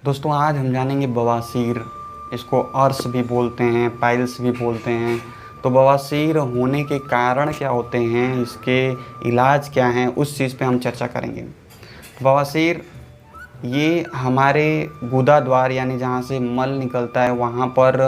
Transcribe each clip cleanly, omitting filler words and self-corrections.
दोस्तों आज हम जानेंगे बवासीर। इसको अर्श भी बोलते हैं, पाइल्स भी बोलते हैं। तो बवासीर होने के कारण क्या होते हैं, इसके इलाज क्या हैं, उस चीज़ पे हम चर्चा करेंगे। बवासीर ये हमारे गुदा द्वार यानी जहाँ से मल निकलता है वहाँ पर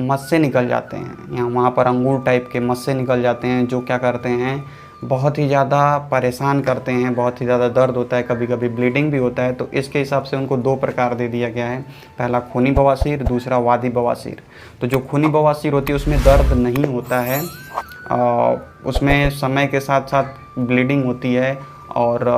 मस्से निकल जाते हैं, या वहाँ पर अंगूर टाइप के मस्से निकल जाते हैं, जो क्या करते हैं, बहुत ही ज़्यादा परेशान करते हैं। बहुत ही ज़्यादा दर्द होता है, कभी कभी ब्लीडिंग भी होता है। तो इसके हिसाब से उनको दो प्रकार दे दिया गया है, पहला खूनी बवासीर, दूसरा वादी बवासीर। तो जो खूनी बवासीर होती है उसमें दर्द नहीं होता है, उसमें समय के साथ साथ ब्लीडिंग होती है। और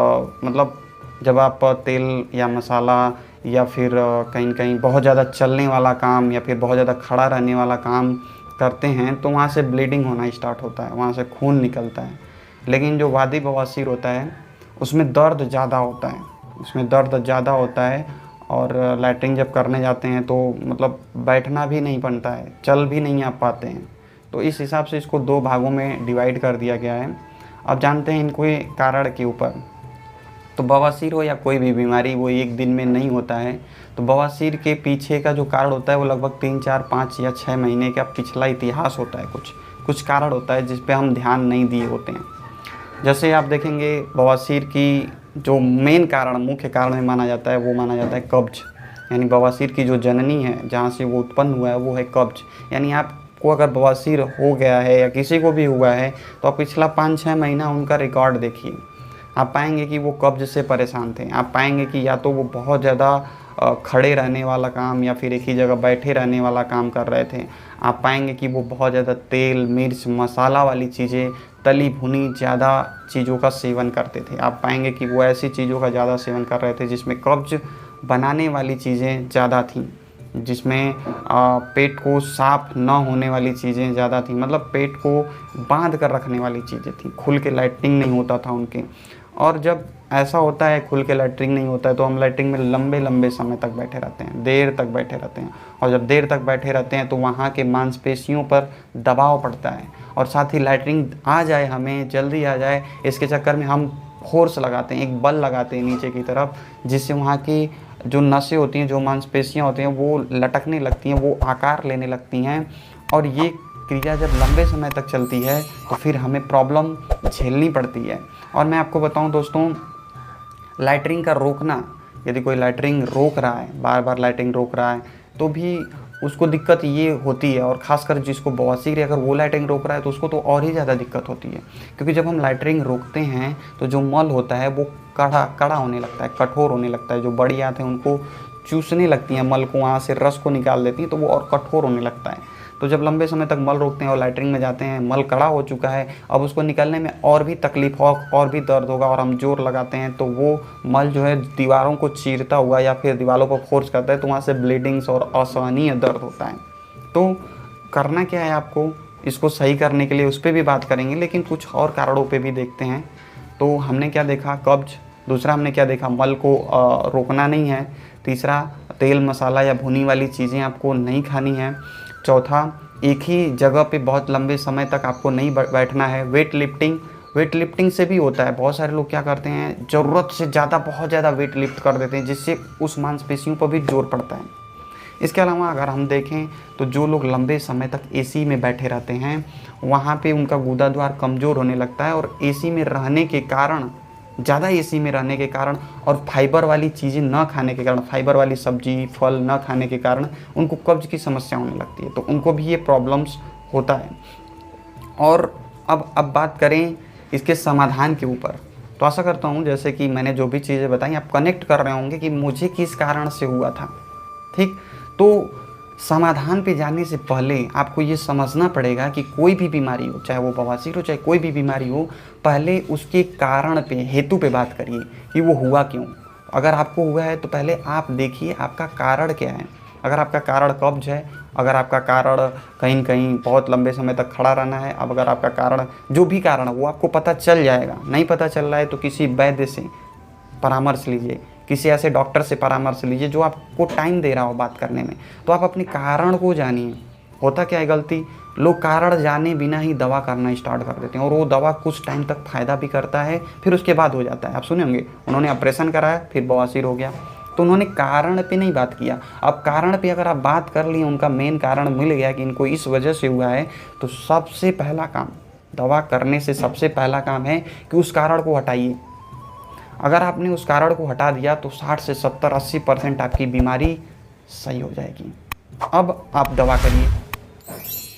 मतलब जब आप तेल या मसाला या फिर कहीं न कहीं बहुत ज़्यादा चलने वाला काम या फिर बहुत ज़्यादा खड़ा रहने वाला काम करते हैं तो वहाँ से ब्लीडिंग होना स्टार्ट होता है, वहाँ से खून निकलता है। लेकिन जो वादी बवासीर होता है उसमें दर्द ज़्यादा होता है, उसमें दर्द ज़्यादा होता है। और लैट्रिन जब करने जाते हैं तो मतलब बैठना भी नहीं बनता है, चल भी नहीं आ पाते हैं। तो इस हिसाब से इसको दो भागों में डिवाइड कर दिया गया है। अब जानते हैं इनको कारण के ऊपर। तो बवासीर हो या कोई भी बीमारी वो एक दिन में नहीं होता है। तो बवासीर के पीछे का जो कारण होता है वो लगभग 3, 4, 5 या 6 महीने का पिछला इतिहास होता है। कुछ कुछ कारण होता है जिस पे हम ध्यान नहीं दिए होते हैं। जैसे आप देखेंगे बवासीर की जो मेन कारण, मुख्य कारण में माना जाता है, वो माना जाता है कब्ज। यानी बवासीर की जो जननी है, जहाँ से वो उत्पन्न हुआ है, वो है कब्ज। यानी आपको अगर बवासीर हो गया है या किसी को भी हुआ है तो आप पिछला 5-6 महीना उनका रिकॉर्ड देखिए, आप पाएंगे कि वो कब्ज से परेशान थे। आप पाएंगे कि या तो वो बहुत ज़्यादा खड़े रहने वाला काम या फिर एक ही जगह बैठे रहने वाला काम कर रहे थे। आप पाएंगे कि वो बहुत ज़्यादा तेल, मिर्च, मसाला वाली चीज़ें, तली भुनी ज़्यादा चीज़ों का सेवन करते थे। आप पाएंगे कि वो ऐसी चीज़ों का ज़्यादा सेवन कर रहे थे जिसमें कब्ज बनाने वाली चीज़ें ज़्यादा थीं, जिसमें पेट को साफ न होने वाली चीज़ें ज़्यादा थीं। मतलब पेट को बांध कर रखने वाली चीज़ें थीं, खुल के लैट्रिन नहीं होता था उनके। और जब ऐसा होता है, खुल के लैट्रिन नहीं होता है, तो हम लैट्रिन में लंबे लंबे समय तक बैठे रहते हैं, देर तक बैठे रहते हैं। और जब देर तक बैठे रहते हैं तो वहाँ के मांसपेशियों पर दबाव पड़ता है। और साथ ही लैट्रिन आ जाए, हमें जल्दी आ जाए, इसके चक्कर में हम फोर्स लगाते हैं, एक बल लगाते हैं नीचे की तरफ, जिससे वहाँ की जो नसें होती हैं, जो मांसपेशियाँ होती हैं, वो लटकने लगती हैं, वो आकार लेने लगती हैं। और ये क्रिया जब लंबे समय तक चलती है तो फिर हमें प्रॉब्लम झेलनी पड़ती है। और मैं आपको बताऊं दोस्तों, लैट्रिन का रोकना, यदि कोई लैट्रिन रोक रहा है, बार बार लैट्रिन रोक रहा है, तो भी उसको दिक्कत ये होती है। और ख़ासकर जिसको बवासीर है, अगर वो लैट्रिन रोक रहा है तो उसको तो और ही ज़्यादा दिक्कत होती है। क्योंकि जब हम लैट्रिन रोकते हैं तो जो मल होता है वो कड़ा कड़ा होने लगता है, कठोर होने लगता है। जो बड़ी आंतें उनको चूसने लगती हैं, मल को, वहाँ से रस को निकाल देती हैं, तो वो और कठोर होने लगता है। तो जब लंबे समय तक मल रोकते हैं और लैट्रिन में जाते हैं, मल कड़ा हो चुका है, अब उसको निकलने में और भी तकलीफ हो, और भी दर्द होगा, और हम जोर लगाते हैं तो वो मल जो है दीवारों को चीरता हुआ या फिर दीवारों पर फोर्स करता है, तो वहाँ से ब्लीडिंग्स और असहनीय दर्द होता है। तो करना क्या है आपको, इसको सही करने के लिए उस पर भी बात करेंगे, लेकिन कुछ और कारणों पर भी देखते हैं। तो हमने क्या देखा, कब्ज। दूसरा हमने क्या देखा, मल को रोकना नहीं है। तीसरा, तेल मसाला या भुनी वाली चीज़ें आपको नहीं खानी है। चौथा, एक ही जगह पे बहुत लंबे समय तक आपको नहीं बैठना है। वेट लिफ्टिंग, वेट लिफ्टिंग से भी होता है। बहुत सारे लोग क्या करते हैं, ज़रूरत से ज़्यादा बहुत ज़्यादा वेट लिफ्ट कर देते हैं, जिससे उस मांसपेशियों पर भी जोर पड़ता है। इसके अलावा अगर हम देखें तो जो लोग लंबे समय तक एसी में बैठे रहते हैं, वहाँ पे उनका गुदा द्वार कमज़ोर होने लगता है। और एसी में रहने के कारण, ज़्यादा एसी में रहने के कारण और फाइबर वाली चीज़ें न खाने के कारण, फाइबर वाली सब्जी फल न खाने के कारण उनको कब्ज की समस्या होने लगती है। तो उनको भी ये प्रॉब्लम्स होता है। और अब बात करें इसके समाधान के ऊपर, तो आशा करता हूँ जैसे कि मैंने जो भी चीज़ें बताई आप कनेक्ट कर रहे होंगे कि मुझे किस कारण से हुआ था। ठीक, तो समाधान पे जाने से पहले आपको ये समझना पड़ेगा कि कोई भी बीमारी हो, चाहे वो बवासीर हो, चाहे कोई भी बीमारी हो, पहले उसके कारण पे, हेतु पे बात करिए कि वो हुआ क्यों। अगर आपको हुआ है तो पहले आप देखिए आपका कारण क्या है। अगर आपका कारण कब्ज है, अगर आपका कारण कहीं न कहीं बहुत लंबे समय तक खड़ा रहना है, अब अगर आपका कारण जो भी कारण है वो आपको पता चल जाएगा। नहीं पता चल रहा है तो किसी वैद्य से परामर्श लीजिए, किसी ऐसे डॉक्टर से परामर्श लीजिए जो आपको टाइम दे रहा हो बात करने में। तो आप अपने कारण को जानिए। होता क्या है गलती, लोग कारण जाने बिना ही दवा करना स्टार्ट कर देते हैं, और वो दवा कुछ टाइम तक फ़ायदा भी करता है, फिर उसके बाद हो जाता है। आप सुने होंगे, उन्होंने ऑपरेशन कराया फिर बवासीर हो गया। तो उन्होंने कारण पे नहीं बात किया। अब कारण पे अगर आप बात कर लिए, उनका मेन कारण मिल गया कि इनको इस वजह से हुआ है, तो सबसे पहला काम, दवा करने से सबसे पहला काम है कि उस कारण को हटाइए। अगर आपने उस कारण को हटा दिया तो 60 से 70-80% आपकी बीमारी सही हो जाएगी। अब आप दवा करिए,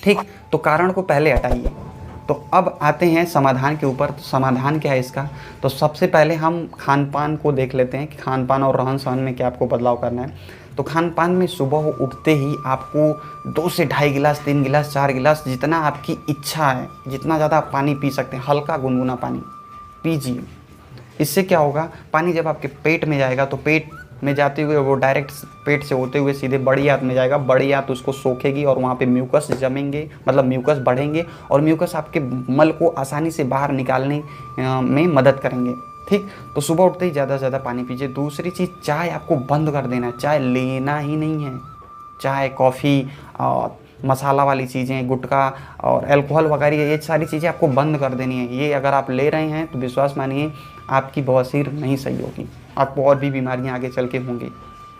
ठीक। तो कारण को पहले हटाइए। तो अब आते हैं समाधान के ऊपर। तो समाधान क्या है इसका? तो सबसे पहले हम खान पान को देख लेते हैं कि खान पान और रहन सहन में क्या आपको बदलाव करना है। तो खान पान में सुबह उठते ही आपको 2 से ढाई गिलास, 3 गिलास, 4 गिलास, जितना आपकी इच्छा है, जितना ज़्यादा आप पानी पी सकते हैं, हल्का गुनगुना पानी पीजिए। इससे क्या होगा, पानी जब आपके पेट में जाएगा तो पेट में जाते हुए वो डायरेक्ट पेट से होते हुए सीधे बड़ी आंत में जाएगा। बड़ी आंत उसको सोखेगी और वहाँ पे म्यूकस जमेंगे, मतलब म्यूकस बढ़ेंगे, और म्यूकस आपके मल को आसानी से बाहर निकालने में मदद करेंगे, ठीक। तो सुबह उठते ही ज़्यादा से ज़्यादा पानी पीजिए। दूसरी चीज़, चाय आपको बंद कर देना है। चाय लेना ही नहीं है। चाय, कॉफ़ी और मसाला वाली चीज़ें, गुटखा और अल्कोहल वगैरह, ये सारी चीज़ें आपको बंद कर देनी है। ये अगर आप ले रहे हैं तो विश्वास मानिए आपकी बवासीर नहीं सही होगी, आपको और भी बीमारियां आगे चल के होंगी,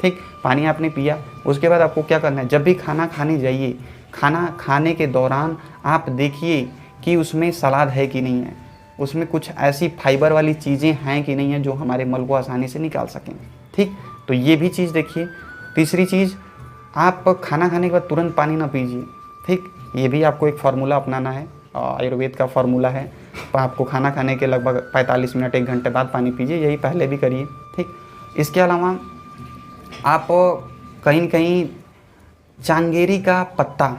ठीक। पानी आपने पिया, उसके बाद आपको क्या करना है, जब भी खाना खाने जाइए, खाना खाने के दौरान आप देखिए कि उसमें सलाद है कि नहीं है, उसमें कुछ ऐसी फाइबर वाली चीज़ें हैं कि नहीं है जो हमारे मल को आसानी से निकाल सकें, ठीक। तो ये भी चीज़ देखिए। तीसरी चीज़, आप खाना खाने के बाद तुरंत पानी ना पीजिए, ठीक। ये भी आपको एक फार्मूला अपनाना है, आयुर्वेद का फार्मूला है। तो आपको खाना खाने के लगभग 45 मिनट, 1 घंटे बाद पानी पीजिए, यही पहले भी करिए, ठीक। इसके अलावा आप कहीं न कहीं चांगेरी का पत्ता,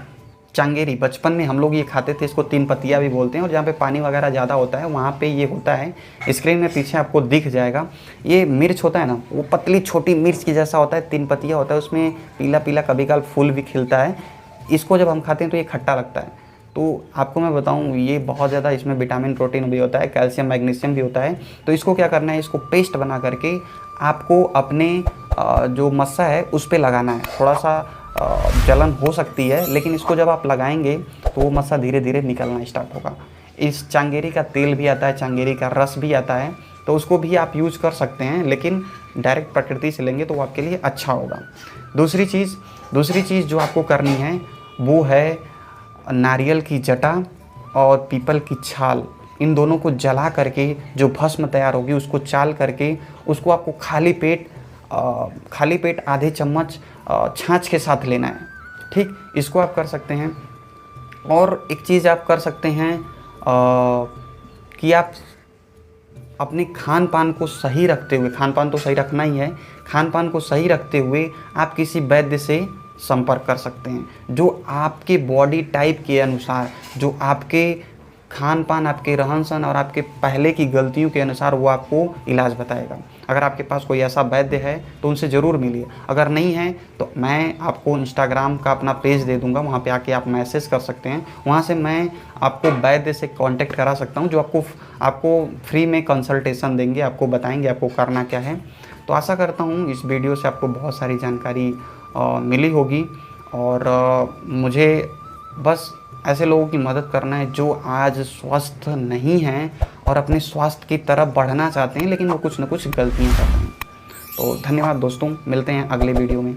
चांगेरी बचपन में हम लोग ये खाते थे, इसको 3 पत्तियाँ भी बोलते हैं, और जहाँ पे पानी वगैरह ज़्यादा होता है वहाँ पे ये होता है। स्क्रीन में पीछे आपको दिख जाएगा। ये मिर्च होता है ना, वो पतली छोटी मिर्च की जैसा होता है, 3 पत्तियाँ होता है, उसमें पीला पीला कभी कभार फूल भी खिलता है। इसको जब हम खाते हैं तो ये खट्टा लगता है। तो आपको मैं बताऊं, ये बहुत ज़्यादा, इसमें विटामिन, प्रोटीन भी होता है, कैल्शियम, मैग्नीशियम भी होता है। तो इसको क्या करना है, इसको पेस्ट बना करके आपको अपने जो मस्सा है उस पर लगाना है। थोड़ा सा जलन हो सकती है, लेकिन इसको जब आप लगाएंगे तो वो मस्सा धीरे धीरे निकलना स्टार्ट होगा। इस चांगेरी का तेल भी आता है, चांगेरी का रस भी आता है, तो उसको भी आप यूज कर सकते हैं, लेकिन डायरेक्ट प्रकृति से लेंगे तो वो आपके लिए अच्छा होगा। दूसरी चीज़ जो आपको करनी है वो है नारियल की जटा और पीपल की छाल, इन दोनों को जला करके जो भस्म तैयार होगी उसको चाल करके उसको आपको खाली पेट आधे चम्मच छाछ के साथ लेना है, ठीक। इसको आप कर सकते हैं। और एक चीज़ आप कर सकते हैं कि आप अपने खान पान को सही रखते हुए, खान पान तो सही रखना ही है, खान पान को सही रखते हुए आप किसी वैद्य से संपर्क कर सकते हैं जो आपके बॉडी टाइप के अनुसार, जो आपके खान पान, आपके रहन सहन और आपके पहले की गलतियों के अनुसार वो आपको इलाज बताएगा। अगर आपके पास कोई ऐसा वैद्य है तो उनसे ज़रूर मिलिए। अगर नहीं है तो मैं आपको इंस्टाग्राम का अपना पेज दे दूंगा, वहाँ पे आके आप मैसेज कर सकते हैं। वहाँ से मैं आपको वैद्य से कांटेक्ट करा सकता हूँ जो आपको फ्री में कंसल्टेशन देंगे, आपको बताएंगे आपको करना क्या है। तो आशा करता हूँ इस वीडियो से आपको बहुत सारी जानकारी मिली होगी, और मुझे बस ऐसे लोगों की मदद करना है जो आज स्वस्थ नहीं हैं और अपने स्वास्थ्य की तरफ बढ़ना चाहते हैं, लेकिन वो कुछ न कुछ गलतियाँ कर रहे हैं। तो धन्यवाद दोस्तों, मिलते हैं अगले वीडियो में।